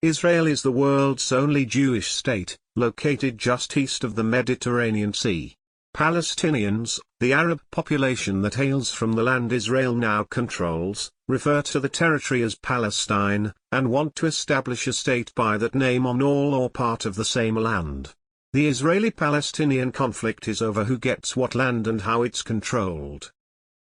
Israel is the world's only Jewish state, located just east of the Mediterranean Sea. Palestinians, the Arab population that hails from the land Israel now controls, refer to the territory as Palestine, and want to establish a state by that name on all or part of the same land. The Israeli-Palestinian conflict is over who gets what land and how it's controlled.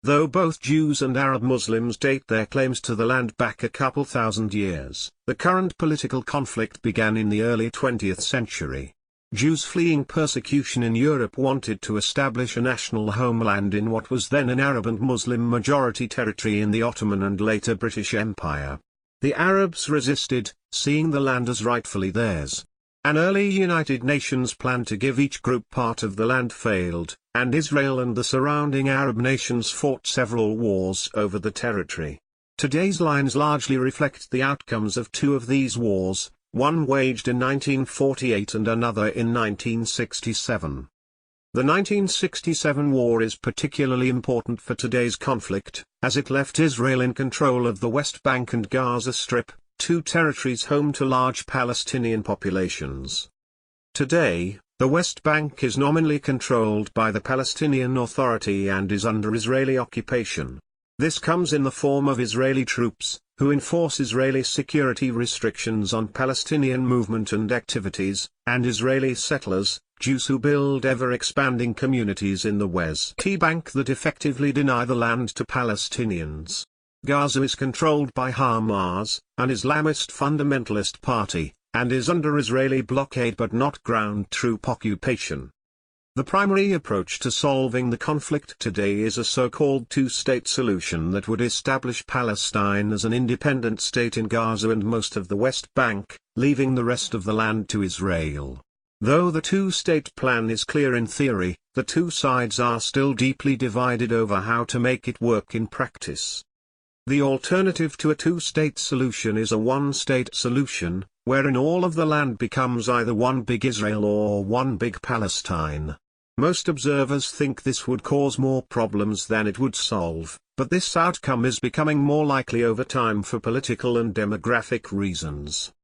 Though both Jews and Arab Muslims date their claims to the land back a couple thousand years, the current political conflict began in the early 20th century. Jews fleeing persecution in Europe wanted to establish a national homeland in what was then an Arab and Muslim majority territory in the Ottoman and later British Empire. The Arabs resisted, seeing the land as rightfully theirs. An early United Nations plan to give each group part of the land failed, and Israel and the surrounding Arab nations fought several wars over the territory. Today's lines largely reflect the outcomes of two of these wars, one waged in 1948 and another in 1967. The 1967 war is particularly important for today's conflict, as it left Israel in control of the West Bank and Gaza Strip, two territories home to large Palestinian populations. Today, the West Bank is nominally controlled by the Palestinian Authority and is under Israeli occupation. This comes in the form of Israeli troops, who enforce Israeli security restrictions on Palestinian movement and activities, and Israeli settlers, Jews who build ever-expanding communities in the West Bank that effectively deny the land to Palestinians. Gaza is controlled by Hamas, an Islamist fundamentalist party, and is under Israeli blockade but not ground troop occupation. The primary approach to solving the conflict today is a so-called two-state solution that would establish Palestine as an independent state in Gaza and most of the West Bank, leaving the rest of the land to Israel. Though the two-state plan is clear in theory, the two sides are still deeply divided over how to make it work in practice. The alternative to a two-state solution is a one-state solution, wherein all of the land becomes either one big Israel or one big Palestine. Most observers think this would cause more problems than it would solve, but this outcome is becoming more likely over time for political and demographic reasons.